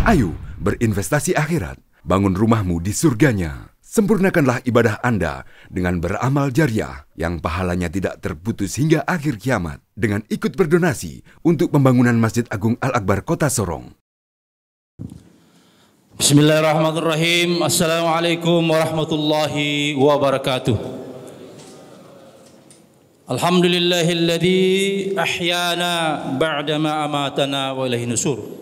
Ayo berinvestasi akhirat, bangun rumahmu di surganya. Sempurnakanlah ibadah Anda dengan beramal jariah yang pahalanya tidak terputus hingga akhir kiamat dengan ikut berdonasi untuk pembangunan Masjid Agung Al-Akbar Kota Sorong. Bismillahirrahmanirrahim. Assalamualaikum warahmatullahi wabarakatuh. Alhamdulillahilladzi ahyana ba'dama amatana wa ilaihi nusur.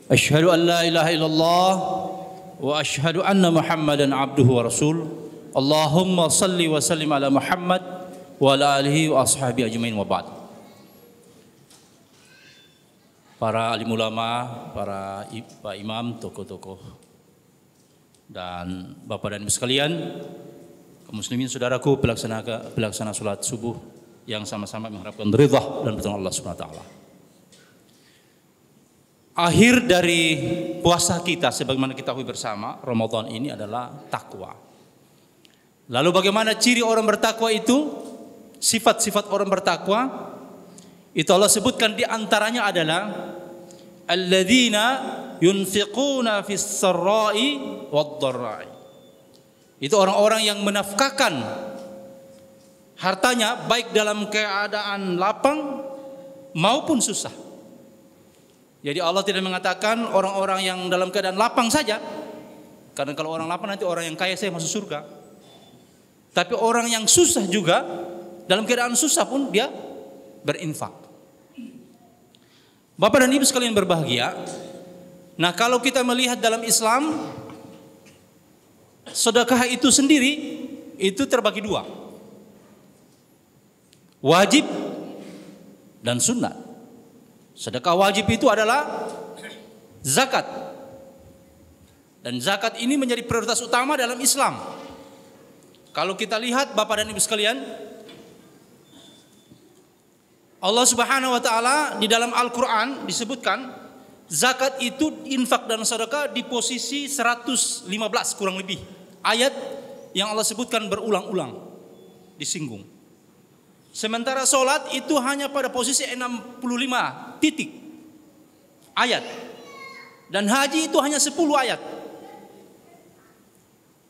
Asyhadu an la ilaha illallah wa asyhadu anna Muhammadan abduhu wa rasul. Allahumma salli wa sallim ala Muhammad wa ala alihi wa ashabihi ajmain wa ba'd. Para alim ulama, para Pak Imam, tokoh-tokoh, dan Bapak dan Ibu sekalian, kaum muslimin saudaraku, pelaksana salat subuh yang sama-sama mengharapkan ridha dan pertolongan Allah Subhanahu wa taala. Akhir dari puasa kita sebagaimana kita ketahui bersama, Ramadan ini adalah takwa. Lalu bagaimana ciri orang bertakwa itu? Sifat-sifat orang bertakwa itu Allah sebutkan di antaranya adalah alladzina yunfiquna fis sarra'i wad dharra'i. Itu orang-orang yang menafkahkan hartanya baik dalam keadaan lapang maupun susah. Jadi Allah tidak mengatakan orang-orang yang dalam keadaan lapang saja, karena kalau orang lapang nanti orang yang kaya saya masuk surga. Tapi orang yang susah juga, dalam keadaan susah pun dia berinfak. Bapak dan Ibu sekalian berbahagia. Nah, kalau kita melihat dalam Islam, sedekah itu sendiri itu terbagi dua, wajib dan sunnah. Sedekah wajib itu adalah zakat. Dan zakat ini menjadi prioritas utama dalam Islam. Kalau kita lihat Bapak dan Ibu sekalian, Allah Subhanahu wa taala di dalam Al-Qur'an disebutkan zakat itu, infak dan sedekah di posisi 115 kurang lebih. Ayat yang Allah sebutkan berulang-ulang disinggung. Sementara solat itu hanya pada posisi 65 titik ayat. Dan haji itu hanya 10 ayat.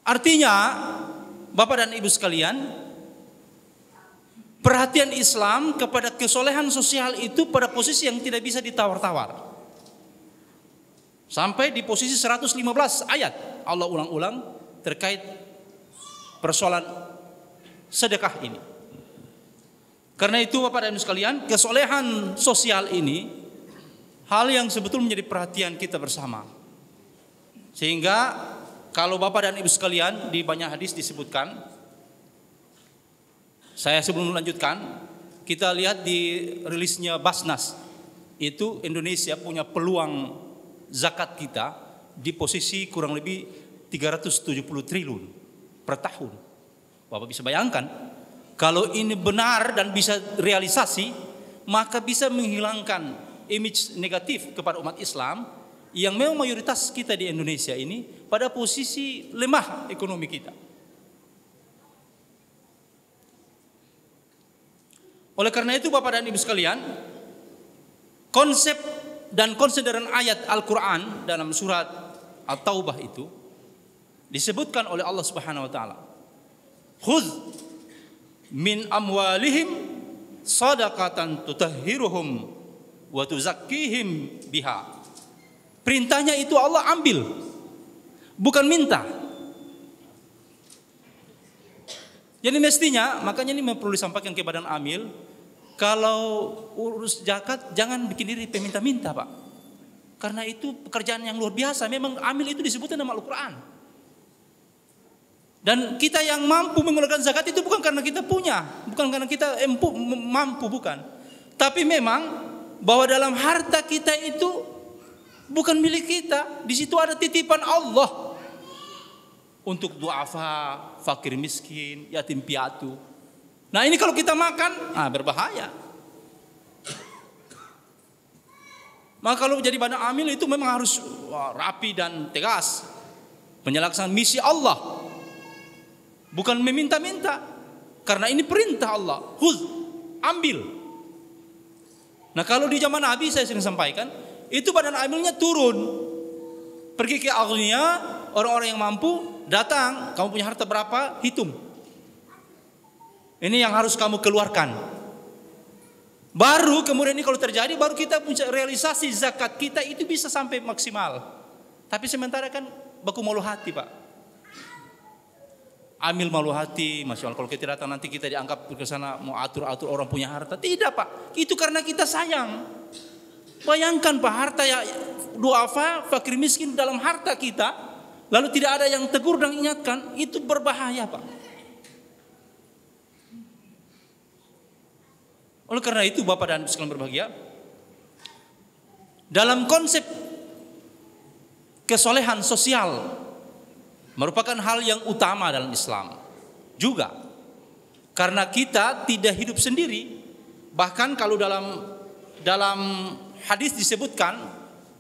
Artinya, Bapak dan Ibu sekalian, perhatian Islam kepada kesolehan sosial itu pada posisi yang tidak bisa ditawar-tawar. Sampai di posisi 115 ayat Allah ulang-ulang terkait persoalan sedekah ini. Karena itu Bapak dan Ibu sekalian, kesolehan sosial ini hal yang sebetulnya menjadi perhatian kita bersama. Sehingga kalau Bapak dan Ibu sekalian di banyak hadis disebutkan, saya sebelum melanjutkan, kita lihat di rilisnya Basnas, itu Indonesia punya peluang zakat kita di posisi kurang lebih 370 triliun per tahun. Bapak bisa bayangkan, kalau ini benar dan bisa realisasi, maka bisa menghilangkan image negatif kepada umat Islam yang memang mayoritas kita di Indonesia ini pada posisi lemah ekonomi kita. Oleh karena itu Bapak dan Ibu sekalian, konsep dan konsideran ayat Al-Quran dalam surat At-Taubah itu disebutkan oleh Allah Subhanahu wa taala. Khudz min amwalihim sadaqatan tutahhiruhum wa tuzakkihim biha. Perintahnya itu Allah ambil, bukan minta. Jadi mestinya, makanya ini perlu disampaikan ke Badan Amil, kalau urus zakat jangan bikin diri peminta-minta, Pak. Karena itu pekerjaan yang luar biasa. Memang Amil itu disebutkan dalam Al-Quran. Dan kita yang mampu mengeluarkan zakat itu bukan karena kita punya, bukan karena kita mampu, bukan. Tapi memang bahwa dalam harta kita itu bukan milik kita. Di situ ada titipan Allah untuk duafa, fakir miskin, yatim piatu. Nah ini kalau kita makan, berbahaya. Maka kalau jadi Badan Amil itu memang harus rapi dan tegas, menyelaksanakan misi Allah. Bukan meminta-minta, karena ini perintah Allah. Ambil. Nah kalau di zaman Nabi saya sering sampaikan, itu Badan Amilnya turun. Pergi ke aghnia, orang-orang yang mampu, datang, kamu punya harta berapa? Hitung. Ini yang harus kamu keluarkan. Baru kemudian ini kalau terjadi, baru kita punya realisasi zakat kita itu bisa sampai maksimal. Tapi sementara kan baku malu hati, Pak. Amil malu hati, Masya Allah, kalau kita datang nanti kita dianggap ke sana mau atur-atur orang punya harta. Tidak, Pak. Itu karena kita sayang. Bayangkan, Pak, harta ya duafa, fakir miskin dalam harta kita, lalu tidak ada yang tegur dan ingatkan, itu berbahaya, Pak. Oleh karena itu, Bapak dan sekalian berbahagia, dalam konsep kesolehan sosial merupakan hal yang utama dalam Islam juga, karena kita tidak hidup sendiri. Bahkan kalau dalam hadis disebutkan,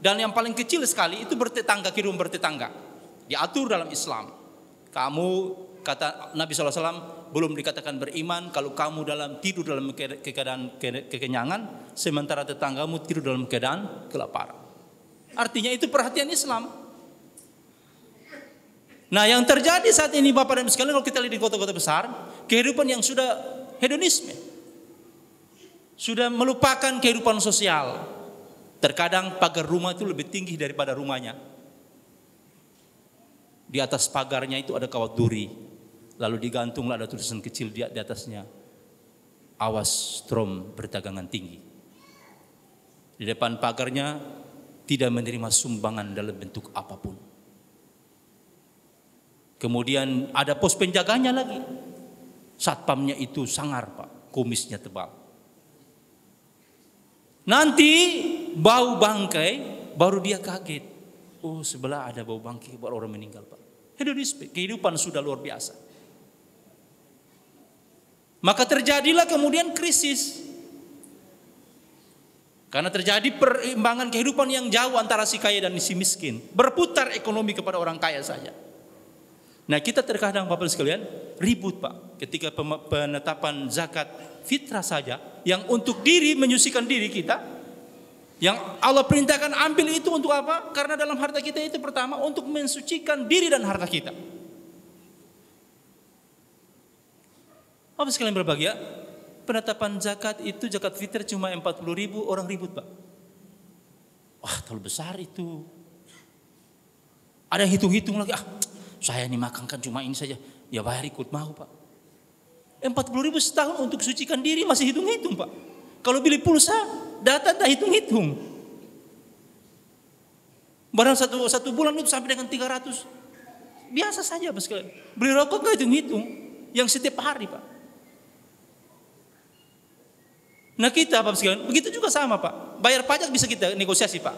dan yang paling kecil sekali itu bertetangga, kehidupan bertetangga diatur dalam Islam. Kamu, kata Nabi SAW, belum dikatakan beriman kalau kamu tidur dalam keadaan kekenyangan, sementara tetanggamu tidur dalam keadaan kelaparan. Artinya itu perhatian Islam. Nah, yang terjadi saat ini Bapak dan Ibu sekalian, kalau kita lihat di kota-kota besar, kehidupan yang sudah hedonisme, sudah melupakan kehidupan sosial. Terkadang pagar rumah itu lebih tinggi daripada rumahnya. Di atas pagarnya itu ada kawat duri, lalu digantunglah ada tulisan kecil di atasnya, awas strom berdagangan tinggi. Di depan pagarnya tidak menerima sumbangan dalam bentuk apapun. Kemudian ada pos penjaganya lagi. Satpamnya itu sangar, Pak, kumisnya tebal. Nanti bau bangkai, baru dia kaget. Oh, sebelah ada bau bangkai, baru orang meninggal, Pak. Hedonisme, kehidupan sudah luar biasa. Maka terjadilah kemudian krisis. Karena terjadi perimbangan kehidupan yang jauh antara si kaya dan si miskin. Berputar ekonomi kepada orang kaya saja. Nah, kita terkadang Bapak sekalian ribut, Pak, ketika penetapan zakat fitrah saja, yang untuk diri, menyucikan diri kita, yang Allah perintahkan ambil itu untuk apa? Karena dalam harta kita itu pertama untuk mensucikan diri dan harta kita. Bapak sekalian berbahagia, penetapan zakat itu, zakat fitrah cuma 40.000, orang ribut, Pak. Wah, terlalu besar itu. Ada yang hitung-hitung lagi, saya ini makan kan cuma ini saja, ya bayar ikut mau, Pak. 40.000 setahun untuk sucikan diri masih hitung-hitung, Pak. Kalau beli pulsa, data dah hitung-hitung. Barang satu bulan itu sampai dengan 300. Biasa saja, Pak sekalian. Beli rokok nggak hitung-hitung, yang setiap hari, Pak. Nah, kita, Pak sekalian, begitu juga sama, Pak. Bayar pajak bisa kita negosiasi, Pak.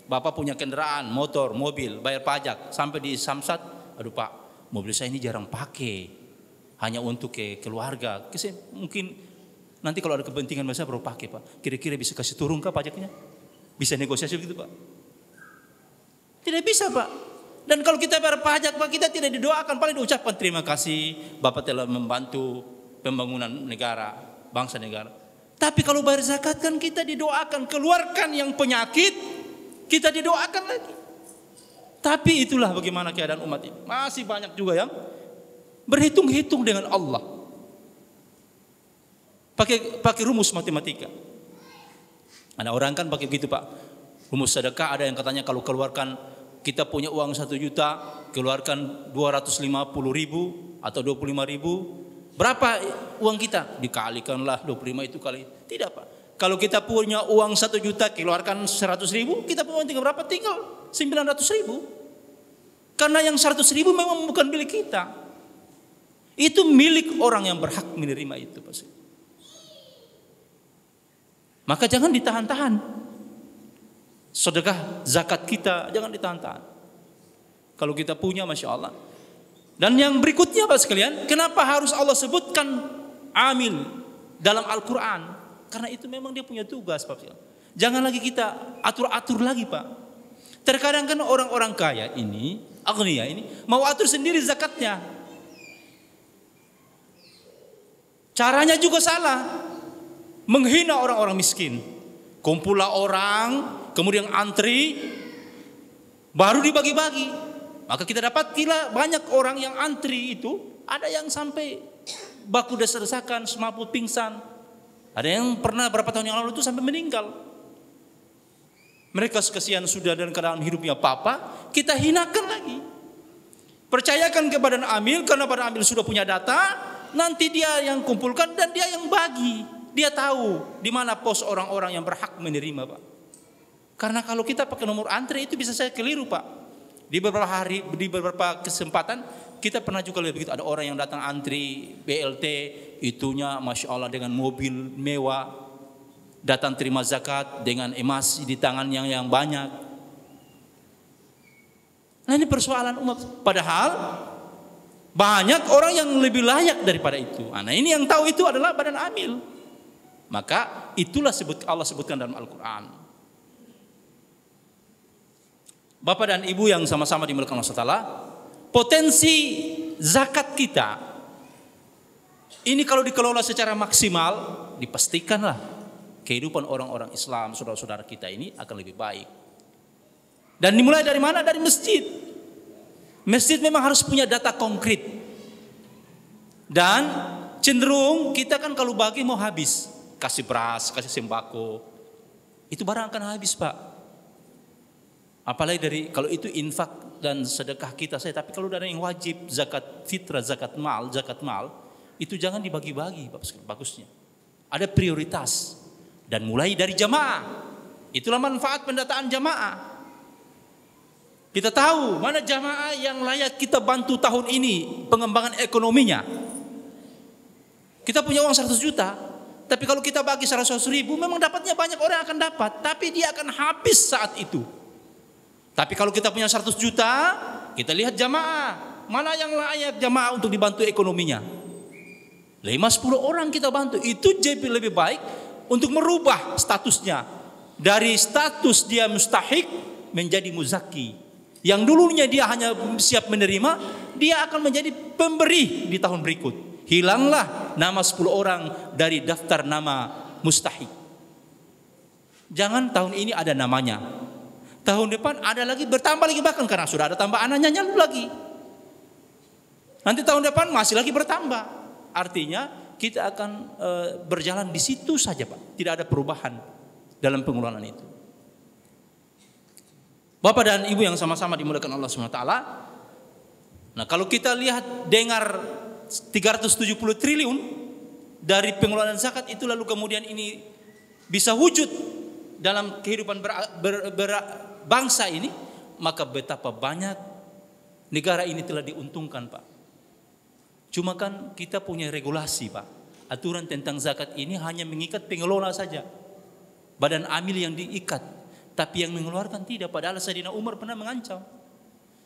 Bapak punya kendaraan, motor, mobil, bayar pajak sampai di Samsat. Aduh, Pak, mobil saya ini jarang pakai, hanya untuk ke keluarga. Mungkin nanti kalau ada kepentingan besar baru pakai, Pak. Kira-kira bisa kasih turun kah pajaknya? Bisa negosiasi begitu, Pak? Tidak bisa, Pak. Dan kalau kita bayar pajak, Pak, kita tidak didoakan, paling diucapkan terima kasih, Bapak telah membantu pembangunan negara, bangsa negara. Tapi kalau bayar zakat kan kita didoakan, keluarkan yang penyakit, kita didoakan lagi. Tapi itulah bagaimana keadaan umat ini. Masih banyak juga yang berhitung-hitung dengan Allah. Pakai rumus matematika. Ada orang kan pakai begitu, Pak. Rumus sedekah, ada yang katanya kalau keluarkan, kita punya uang 1 juta, keluarkan 250.000 atau 25.000. Berapa uang kita? Dikalikanlah 25 itu kali. Tidak, Pak. Kalau kita punya uang 1 juta, keluarkan 100.000, kita punya tinggal berapa? Tinggal 900.000. Karena yang 100.000 memang bukan milik kita. Itu milik orang yang berhak menerima itu, Pak. Maka jangan ditahan-tahan. Sedekah zakat kita jangan ditahan-tahan. Kalau kita punya, Masya Allah. Dan yang berikutnya, Pak sekalian, kenapa harus Allah sebutkan amil dalam Al-Quran? Karena itu memang dia punya tugas, Pak. Jangan lagi kita atur-atur lagi, Pak. Terkadang kan orang-orang kaya ini, aghnia ini, mau atur sendiri zakatnya. Caranya juga salah. Menghina orang-orang miskin. Kumpulah orang, kemudian antri, baru dibagi-bagi. Maka kita dapat gila banyak orang yang antri itu, ada yang sampai baku desak-desakan, semaput pingsan. Ada yang pernah berapa tahun yang lalu itu sampai meninggal. Mereka sekesian sudah dalam keadaan hidupnya papa, kita hinakan lagi. Percayakan kepada Amil, karena pada Amil sudah punya data, nanti dia yang kumpulkan dan dia yang bagi. Dia tahu di mana pos orang-orang yang berhak menerima, Pak. Karena kalau kita pakai nomor antri itu bisa saya keliru, Pak. Di beberapa kesempatan kita pernah juga lihat begitu, ada orang yang datang antri BLT, itunya Masya Allah dengan mobil mewah, datang terima zakat dengan emas di tangan yang banyak. Nah, ini persoalan umat. Padahal banyak orang yang lebih layak daripada itu. Nah, ini yang tahu itu adalah Badan Amil. Maka itulah Allah sebutkan dalam Al-Quran. Bapak dan Ibu yang sama-sama dimuliakan Allah Ta'ala, potensi zakat kita ini kalau dikelola secara maksimal, dipastikanlah kehidupan orang-orang Islam, saudara-saudara kita ini akan lebih baik. Dan dimulai dari mana? Dari masjid. Masjid memang harus punya data konkret. Dan cenderung kita kan kalau bagi mau habis, kasih beras, kasih sembako, itu barang akan habis, Pak. Apalagi dari kalau itu infak dan sedekah kita saya, tapi kalau ada yang wajib zakat fitrah, zakat mal, itu jangan dibagi-bagi, bagusnya. Ada prioritas dan mulai dari jamaah. Itulah manfaat pendataan jamaah. Kita tahu mana jamaah yang layak kita bantu tahun ini pengembangan ekonominya. Kita punya uang 100 juta, tapi kalau kita bagi 100 ribu, memang dapatnya banyak orang akan dapat, tapi dia akan habis saat itu. Tapi kalau kita punya 100 juta, kita lihat jamaah, mana yang layak jamaah untuk dibantu ekonominya. 5-10 orang kita bantu, itu jadi lebih baik untuk merubah statusnya. Dari status dia mustahik menjadi muzaki. Yang dulunya dia hanya siap menerima, dia akan menjadi pemberi di tahun berikut. Hilanglah nama 10 orang dari daftar nama mustahik. Jangan tahun ini ada namanya, tahun depan ada lagi, bertambah lagi, bahkan karena sudah ada tambah anaknya nyalu lagi. Nanti tahun depan masih lagi bertambah. Artinya kita akan berjalan di situ saja, Pak. Tidak ada perubahan dalam pengelolaan itu. Bapak dan Ibu yang sama-sama dimuliakan Allah SWT. Nah, kalau kita lihat dengar 370 triliun dari pengelolaan zakat itu, lalu kemudian ini bisa wujud dalam kehidupan bangsa ini, maka betapa banyak negara ini telah diuntungkan, Pak. Cuma kan kita punya regulasi, Pak. Aturan tentang zakat ini hanya mengikat pengelola saja, Badan Amil yang diikat, tapi yang mengeluarkan tidak. Padahal Sayyidina Umar pernah mengancam,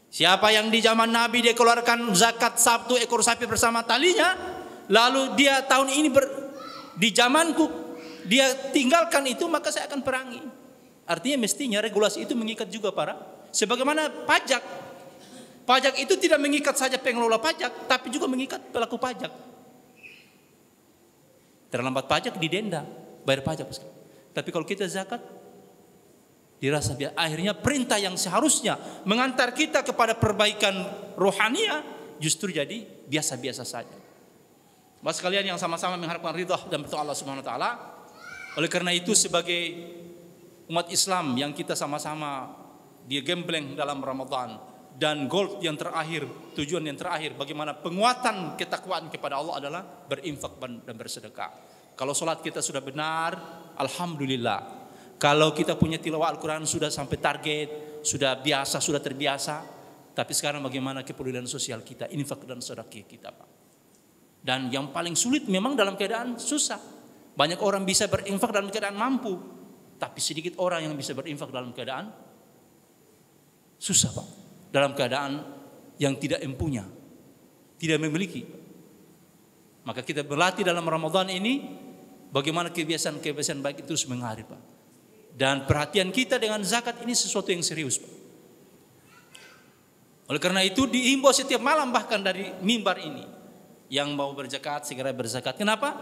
siapa yang di zaman Nabi dia keluarkan zakat 1 ekor sapi bersama talinya, lalu dia tahun ini di zamanku dia tinggalkan itu, maka saya akan perangi. Artinya mestinya regulasi itu mengikat juga para, sebagaimana pajak. Pajak itu tidak mengikat saja pengelola pajak, tapi juga mengikat pelaku pajak. Terlambat pajak didenda, bayar pajak. Tapi kalau kita zakat, dirasa biasa. Akhirnya perintah yang seharusnya mengantar kita kepada perbaikan rohania justru jadi biasa-biasa saja. Bapak sekalian yang sama-sama mengharapkan ridha dan berdoa Allah Subhanahu wa taala. Oleh karena itu, sebagai umat Islam yang kita sama-sama dia gembleng dalam Ramadan, dan goal yang terakhir, tujuan yang terakhir, bagaimana penguatan ketakwaan kepada Allah adalah berinfak dan bersedekah. Kalau sholat kita sudah benar, alhamdulillah. Kalau kita punya tilawah Al-Quran sudah sampai target, sudah biasa, sudah terbiasa. Tapi sekarang bagaimana kepedulian sosial kita, infak dan sedekah kita, Pak. Dan yang paling sulit memang dalam keadaan susah. Banyak orang bisa berinfak dalam keadaan mampu, tapi sedikit orang yang bisa berinfak dalam keadaan susah, Pak. Dalam keadaan yang tidak empunya, tidak memiliki. Maka kita berlatih dalam Ramadan ini bagaimana kebiasaan-kebiasaan baik itu terus mengalir, Pak. Dan perhatian kita dengan zakat ini sesuatu yang serius, Pak. Oleh karena itu diimbau setiap malam, bahkan dari mimbar ini, yang mau berzakat segera berzakat. Kenapa?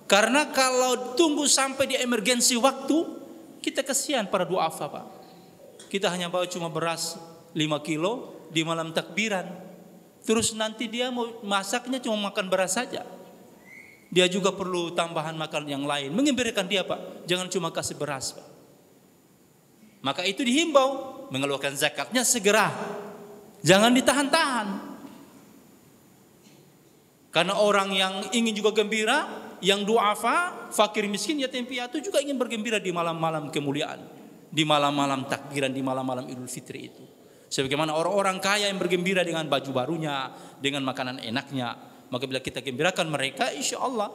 Karena kalau tunggu sampai di emergensi waktu, kita kasihan para duafa, Pak. Kita hanya bawa cuma beras 5 kilo di malam takbiran. Terus nanti dia mau masaknya cuma makan beras saja. Dia juga perlu tambahan makan yang lain. Mengembirakan dia Pak, jangan cuma kasih beras Pak. Maka itu dihimbau, mengeluarkan zakatnya segera. Jangan ditahan-tahan. Karena orang yang ingin juga gembira, yang duafa, fakir miskin, yatim piatu juga ingin bergembira di malam-malam kemuliaan, di malam-malam takbiran, di malam-malam Idul Fitri itu. Sebagaimana orang-orang kaya yang bergembira dengan baju barunya, dengan makanan enaknya, maka bila kita gembirakan mereka, insya Allah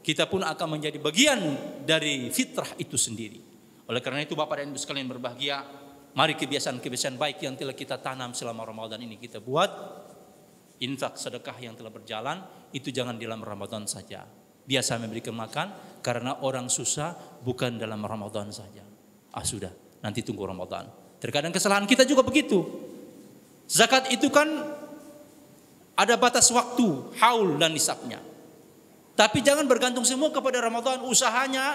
kita pun akan menjadi bagian dari fitrah itu sendiri. Oleh karena itu Bapak dan Ibu sekalian berbahagia, mari kebiasaan-kebiasaan baik yang telah kita tanam selama Ramadan ini kita buat. Infak sedekah yang telah berjalan itu jangan dalam Ramadan saja. Biasa memberikan makan karena orang susah bukan dalam Ramadan saja. Sudah, nanti tunggu Ramadan. Terkadang kesalahan kita juga begitu. Zakat itu kan ada batas waktu, haul dan nisabnya. Tapi jangan bergantung semua kepada Ramadan. Usahanya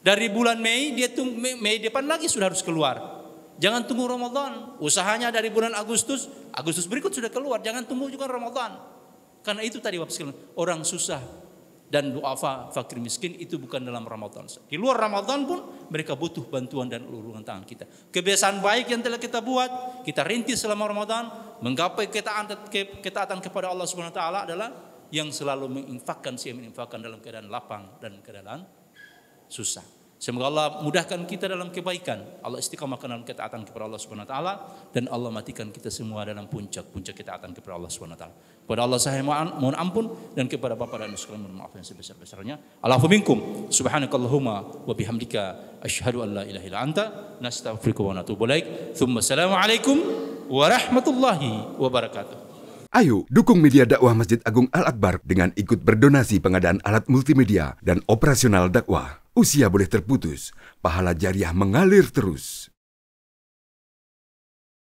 dari bulan Mei, dia tunggu Mei depan lagi sudah harus keluar. Jangan tunggu Ramadan. Usahanya dari bulan Agustus berikut sudah keluar. Jangan tunggu juga Ramadan. Karena itu tadi Bapak sekalian, orang susah dan duafa, fakir miskin itu bukan dalam Ramadan. Di luar Ramadan pun mereka butuh bantuan dan uluran tangan kita. Kebiasaan baik yang telah kita buat, kita rintis selama Ramadan, menggapai ketaatan kepada Allah Subhanahu wa taala adalah yang selalu menginfakkan dalam keadaan lapang dan keadaan susah. Semoga Allah mudahkan kita dalam kebaikan. Allah istiqamahkan dalam ketaatan kepada Allah Subhanahu wa taala dan Allah matikan kita semua dalam puncak-puncak ketaatan kepada Allah Subhanahu wa taala. Kepada Allah saya mohon ampun dan kepada Bapak dan Ibu sekalian mohon maaf yang sebesar-besarnya. Allahu minkum subhanakallahumma wa bihamdika asyhadu an la ilaha illa anta nastaghfiruka wa natubu ilaik. Assalamualaikum warahmatullahi wabarakatuh. Ayo dukung media dakwah Masjid Agung Al-Akbar dengan ikut berdonasi pengadaan alat multimedia dan operasional dakwah. Usia boleh terputus, pahala jariah mengalir terus.